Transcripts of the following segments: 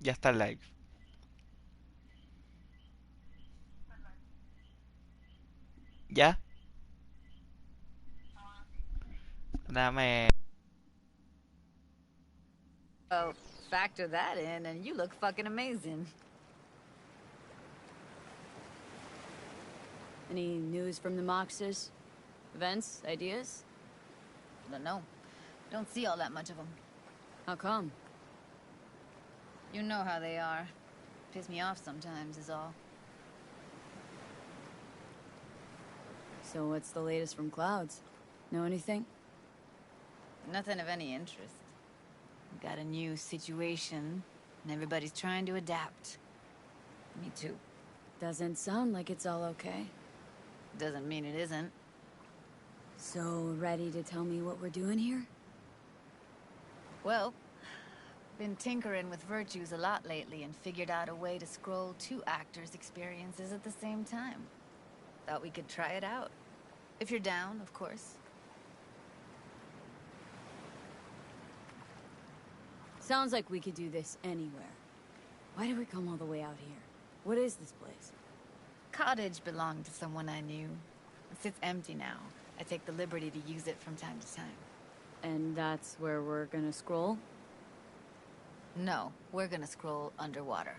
Ya está live. ¿Ya? Dame. Oh, factor that in and you look fucking amazing. Any news from the Moxes? Events? Ideas? Don't know. Don't see all that much of them. How come? You know how they are. Piss me off sometimes is all. So what's the latest from Clouds? Know anything? Nothing of any interest. Got a new situation, and everybody's trying to adapt. Me too. Doesn't sound like it's all okay. Doesn't mean it isn't. So, ready to tell me what we're doing here? Well, been tinkering with virtues a lot lately and figured out a way to scroll two actors' experiences at the same time. Thought we could try it out. If you're down, of course. Sounds like we could do this anywhere. Why did we come all the way out here? What is this place? Cottage belonged to someone I knew. It sits empty now. I take the liberty to use it from time to time. And that's where we're gonna scroll? No, we're gonna scroll underwater.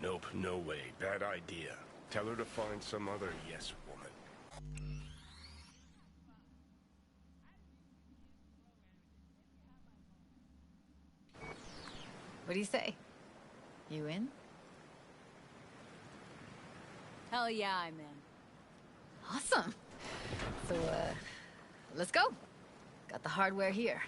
Nope, no way. Bad idea. Tell her to find some other yes woman. What do you say? You in? Hell yeah, I'm in. Awesome. So, let's go. Got the hardware here.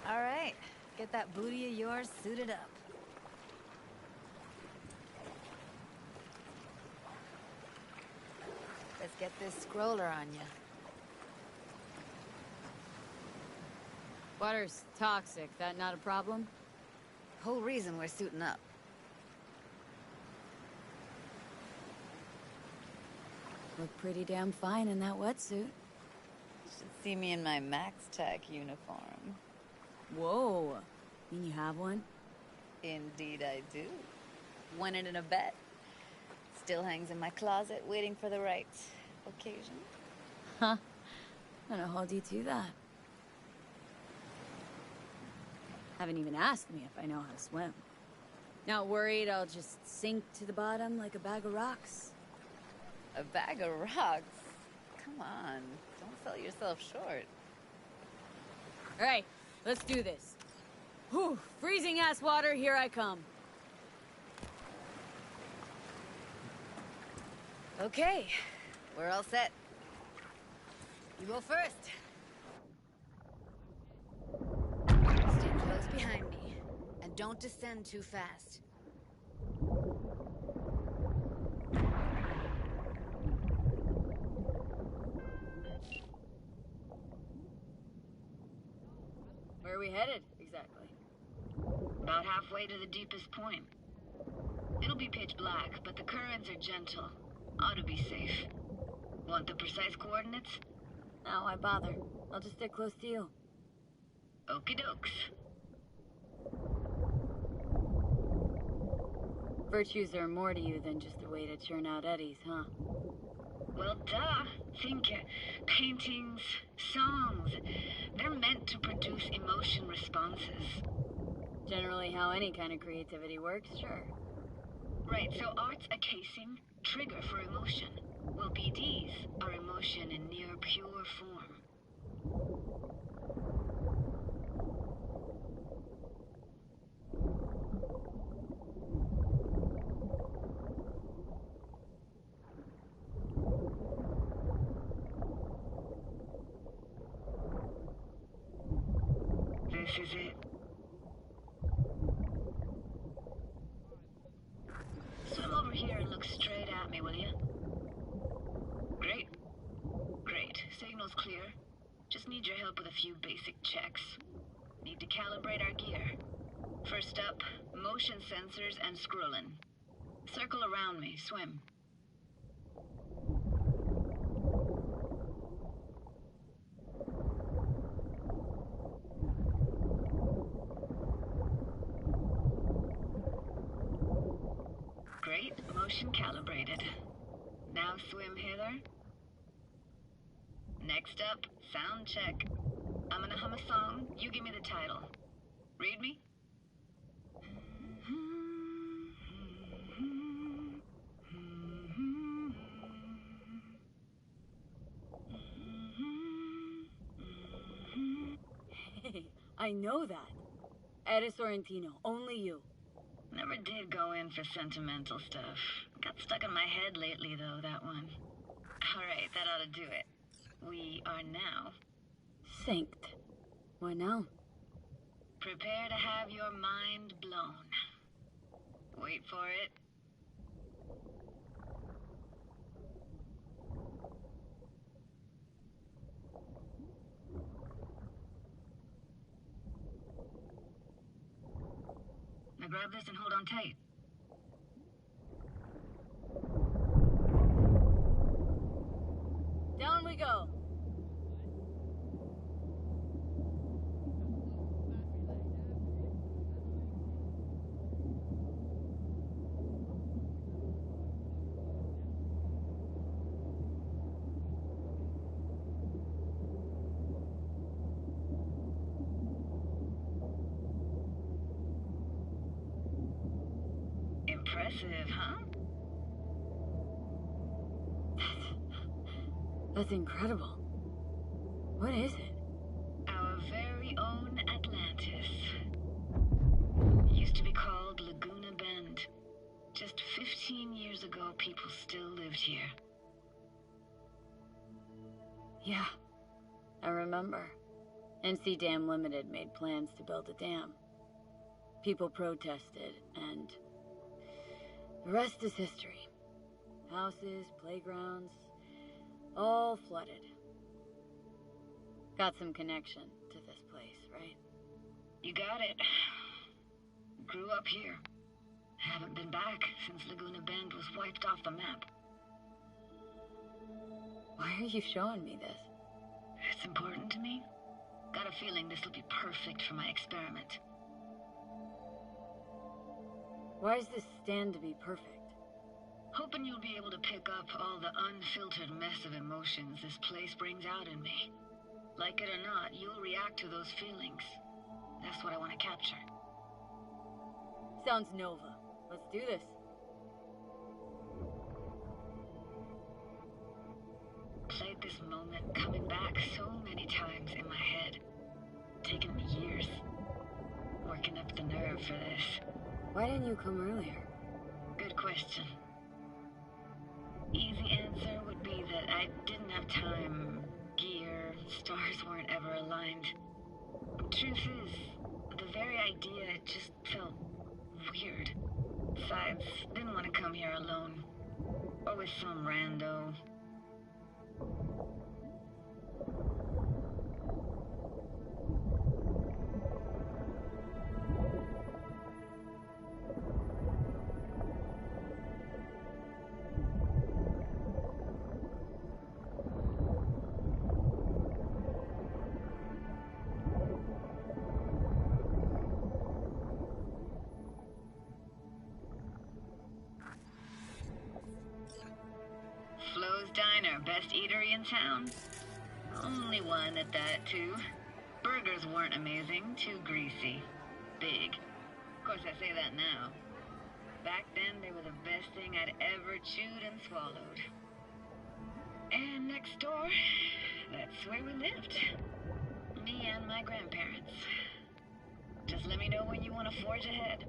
All right, get that booty of yours suited up. Let's get this scroller on ya. Water's toxic, that not a problem? Whole reason we're suiting up. Look pretty damn fine in that wetsuit. Should see me in my Max Tech uniform. Whoa. Mean you have one? Indeed I do. Won it in a bet. Still hangs in my closet, waiting for the right occasion. Huh. I'm gonna hold you to that. Haven't even asked me if I know how to swim. Not worried I'll just sink to the bottom like a bag of rocks? A bag of rocks? Come on, don't sell yourself short. Alright, let's do this. Whew, freezing ass water, here I come. Okay, we're all set. You go first. Stay close behind me, and don't descend too fast. Where are we headed, exactly? About halfway to the deepest point. It'll be pitch black, but the currents are gentle. Ought to be safe. Want the precise coordinates? No, why bother? I'll just stick close to you. Okie dokes. Virtues are more to you than just a way to churn out eddies, huh? Well, duh. Think paintings, songs. They're meant to produce emotion responses. Generally how any kind of creativity works, sure. Right, so art's a casing, trigger for emotion. Well, BDs are emotion in near pure form. This is it. Swim over here and look straight at me, will you? Great. Great. Signal's clear. Just need your help with a few basic checks. Need to calibrate our gear. First up, motion sensors, and Skrullin. Circle around me. Swim. Great. Motion calibrated. Now swim hither. Next up, sound check. I'm gonna hum a song. You give me the title. Read me? Hey, I know that. Eddie Sorrentino, only you. Never did go in for sentimental stuff. Got stuck in my head lately, though, that one. All right, that ought to do it. We are now. Synced. What now? Prepare to have your mind blown. Wait for it. Now grab this and hold on tight. Down we go. Impressive, huh? That's incredible. What is it? Our very own Atlantis. Used to be called Laguna Bend. Just 15 years ago, people still lived here. Yeah, I remember. NC Dam Limited made plans to build a dam. People protested, and the rest is history. Houses, playgrounds, all flooded. Got some connection to this place, right? You got it. Grew up here. Haven't been back since Laguna Bend was wiped off the map. Why are you showing me this? It's important to me. Got a feeling this will be perfect for my experiment. Why does this stand to be perfect? Hoping you'll be able to pick up all the unfiltered mess of emotions this place brings out in me. Like it or not, you'll react to those feelings. That's what I want to capture. Sounds Nova. Let's do this. Played this moment coming back so many times in my head. Taken me years. Working up the nerve for this. Why didn't you come earlier? Good question. Easy answer would be that I didn't have time. Gear, stars weren't ever aligned. Truth is, the very idea just felt weird. Besides, didn't want to come here alone. Or with some rando. Flo's Diner, best eatery in town. Only one at that, too. Burgers weren't amazing, too greasy. Big. Of course, I say that now. Back then, they were the best thing I'd ever chewed and swallowed. And next door, that's where we lived. Me and my grandparents. Just let me know when you want to forge ahead.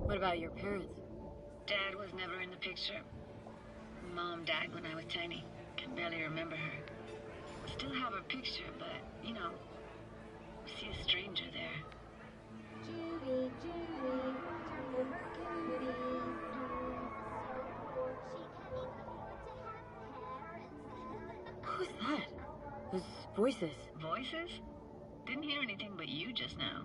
What about your parents? Dad was never in the picture. Mom died when I was tiny. Can barely remember her. Still have her picture, but, you know, see a stranger there. Judy, Judy, Who's that? Those voices. Voices? Didn't hear anything but you just now.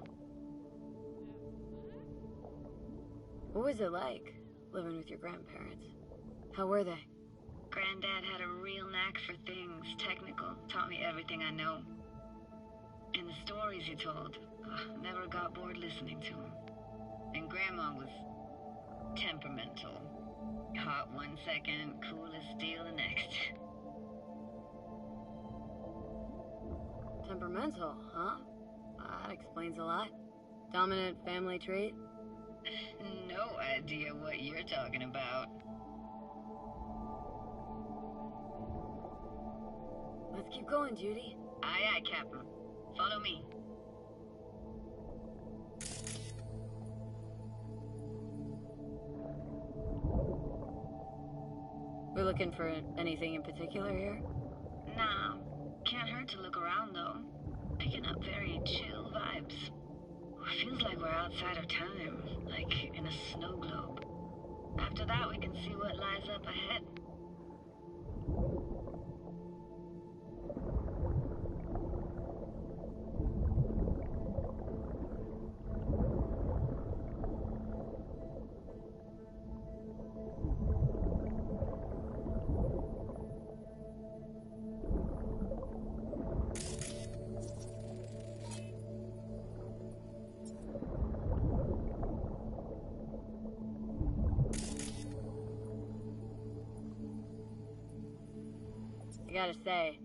What was it like, living with your grandparents? How were they? Granddad had a real knack for things technical. Taught me everything I know. And the stories he told, never got bored listening to them. And Grandma was temperamental. Hot one second, cool as steel the next. Temperamental, huh? That explains a lot. Dominant family trait? No idea what you're talking about. Let's keep going, Judy. Aye, aye, Captain. Follow me. We're looking for anything in particular here? Nah, can't hurt to look around though. Picking up very chill vibes. Feels like we're outside of time, like in a snow globe. After that, we can see what lies up ahead. I gotta say,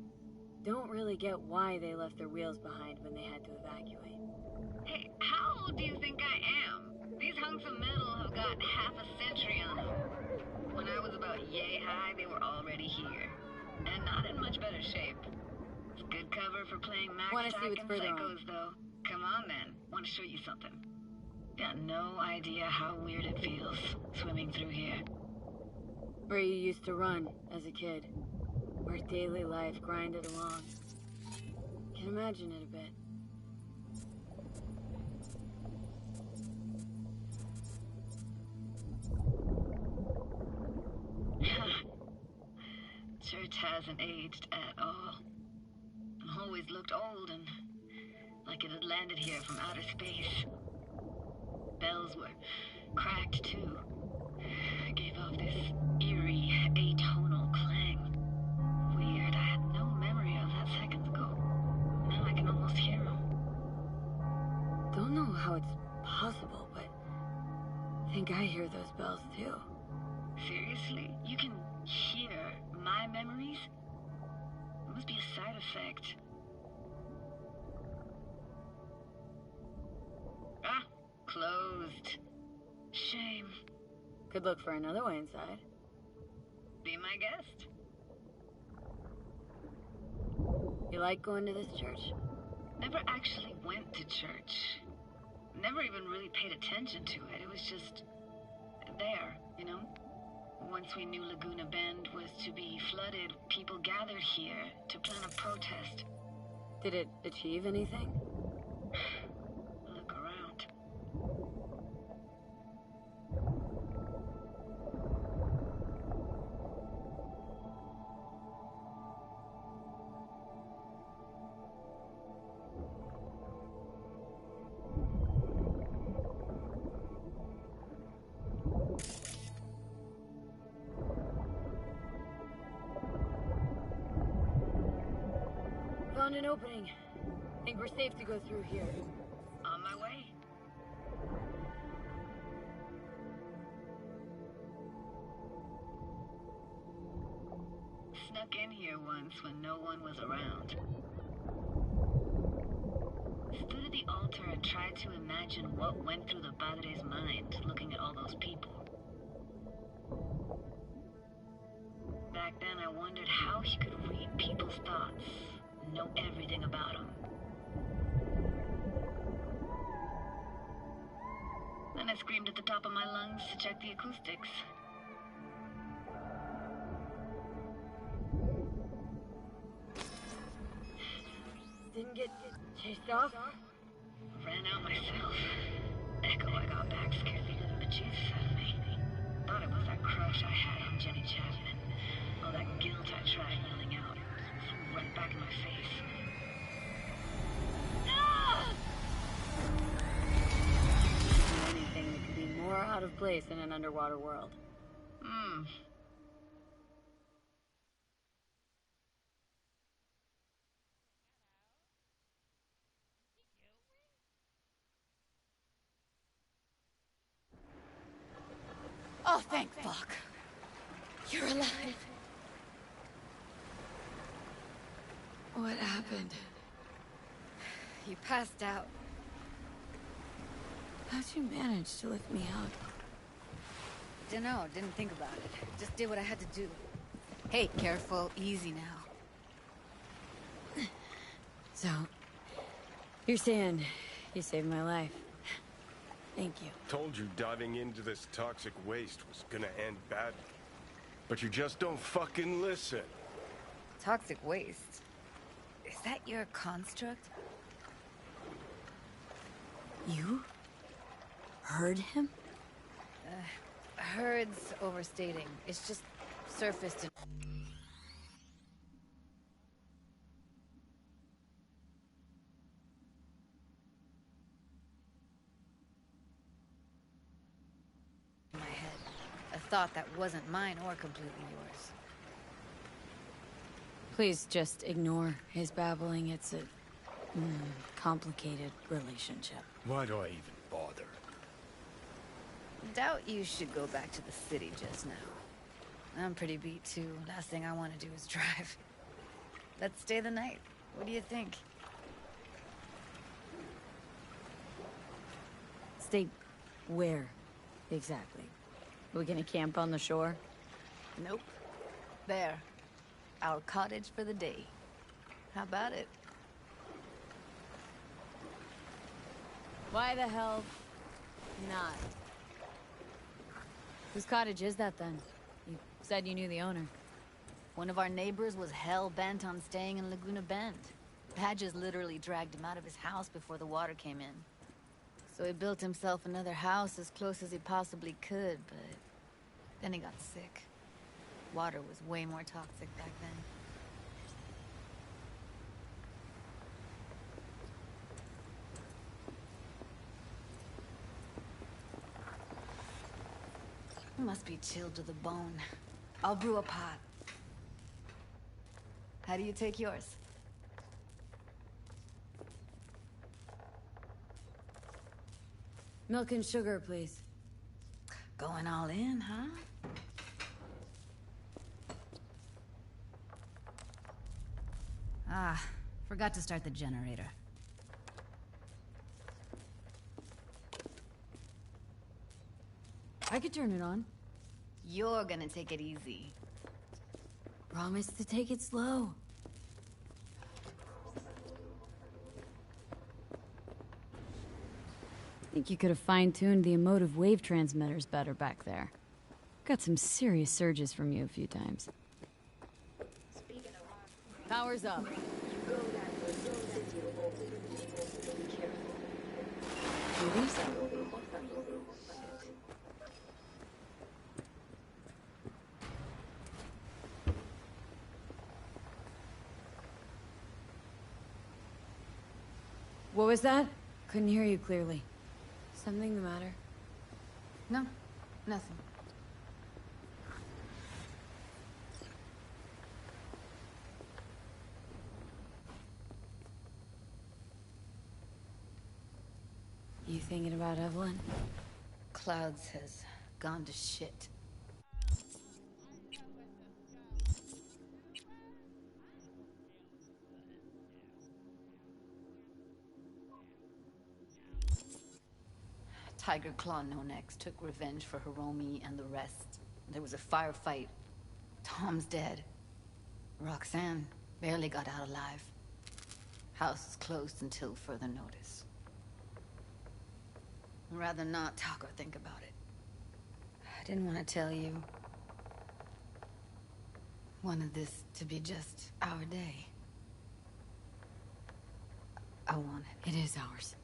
don't really get why they left their wheels behind when they had to evacuate. Hey, how old do you think I am? These hunks of metal have got half a century on them. When I was about yay high, they were already here. And not in much better shape. It's good cover for playing Max Wanna see Tack what's and further on. Psychos, though. Come on, then. Want to show you something. Got no idea how weird it feels, swimming through here. Where you used to run as a kid. Where daily life grinded along. Can imagine it a bit. Church hasn't aged at all. Always looked old and like it had landed here from outer space. Bells were cracked too. Gave off this eerie, atonal clang. Weird, I had no memory of that seconds ago. Now I can almost hear them. Don't know how it's possible, but I think I hear those bells too. Seriously? You can hear my memories? It must be a side effect. Ah, closed. Shame. Could look for another way inside. Be my guest. You like going to this church? Never actually went to church. Never even really paid attention to it. It was just there, you know? Once we knew Laguna Bend was to be flooded, people gathered here to plan a protest. Did it achieve anything? Look around. Found an opening. Think we're safe to go through here. On my way. Snuck in here once when no one was around. Stood at the altar and tried to imagine what went through the padre's mind looking at all those people. Back then I wondered how he could read people's thoughts, know everything about them. Then I screamed at the top of my lungs to check the acoustics. chased off? Ran out myself. Echo I got back scared me to the bejesus out of me. Thought it was that crush I had on Jenny Chapman. All that guilt I tried yelling out. Flew right back in my face. Anything that could be more out of place in an underwater world. Hmm. Oh, thank fuck. You're alive. What happened? You passed out. How'd you manage to lift me up? Dunno, didn't think about it. Just did what I had to do. Hey, careful, easy now. So, you're saying you saved my life. Thank you. Told you diving into this toxic waste was gonna end badly. But you just don't fucking listen. Toxic waste. Is that your construct? You? Heard him? Heard's overstating. It's just surfaced in... my head. A thought that wasn't mine or completely yours. Please just ignore his babbling. It's a complicated relationship. Why do I even bother? Doubt you should go back to the city just now. I'm pretty beat too. Last thing I want to do is drive. Let's stay the night. What do you think? Stay where, exactly? Are we gonna camp on the shore? Nope. There. Our cottage for the day. How about it? Why the hell not? Whose cottage is that then? You said you knew the owner. One of our neighbors was hell-bent on staying in Laguna Bend. Badges literally dragged him out of his house before the water came in. So he built himself another house as close as he possibly could, but then he got sick. Water was way more toxic back then. You must be chilled to the bone. I'll brew a pot. How do you take yours? Milk and sugar, please. Going all in, huh? Ah, forgot to start the generator. I could turn it on. You're gonna take it easy. Promise to take it slow. Think you could have fine-tuned the emotive wave transmitters better back there. Got some serious surges from you a few times. Power's up. Judy's? What was that? Couldn't hear you clearly. Something the matter? No, nothing. You thinking about Evelyn? Clouds has gone to shit. Tiger Claw No Next took revenge for Hiromi and the rest. There was a firefight. Tom's dead. Roxanne barely got out alive. House is closed until further notice. I'd rather not talk or think about it. I didn't want to tell you. Wanted this to be just our day. I want it. It is ours.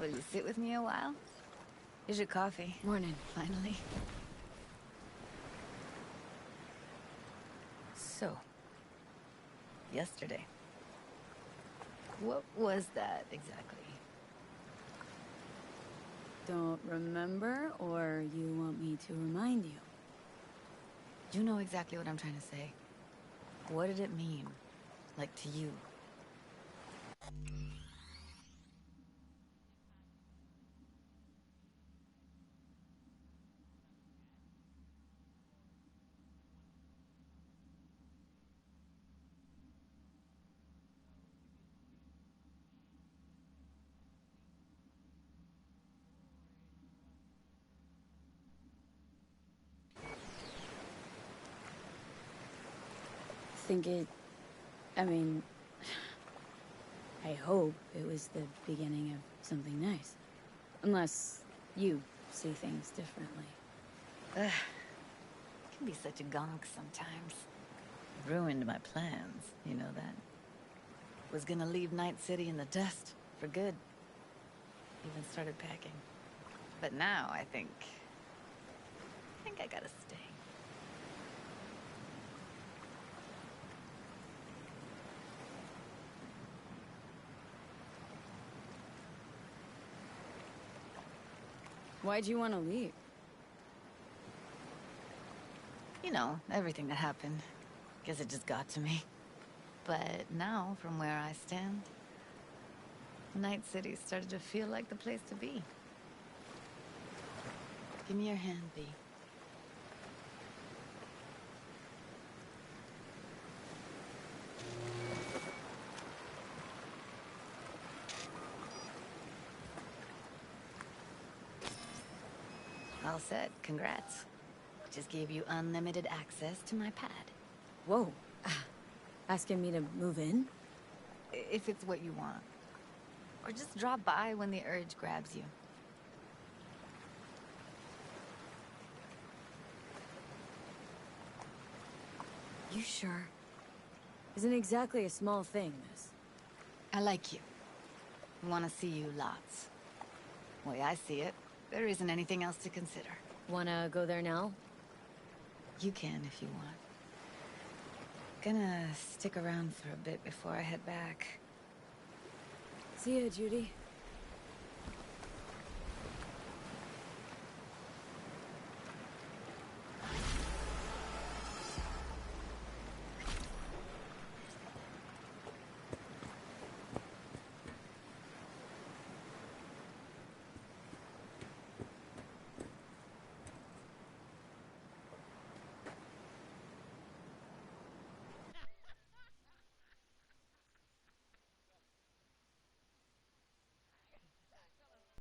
Will you sit with me a while? Here's your coffee. Morning. Finally. So, yesterday. What was that exactly? Don't remember, or you want me to remind you? You know exactly what I'm trying to say. What did it mean? Like, to you? I mean, I hope it was the beginning of something nice. Unless you see things differently. Ugh. Can be such a gonk sometimes. Ruined my plans, you know that? Was gonna leave Night City in the dust, for good. Even started packing. But now I think I gotta stay. Why'd you want to leave? You know, everything that happened. Guess it just got to me. But now, from where I stand, Night City started to feel like the place to be. Give me your hand, B. All set. Congrats. Just gave you unlimited access to my pad. Whoa. Asking me to move in? If it's what you want. Or just drop by when the urge grabs you. You sure? Isn't exactly a small thing, this. I like you. Want to see you lots. Way I see it, there isn't anything else to consider. Wanna go there now? You can if you want. Gonna stick around for a bit before I head back. See ya, Judy.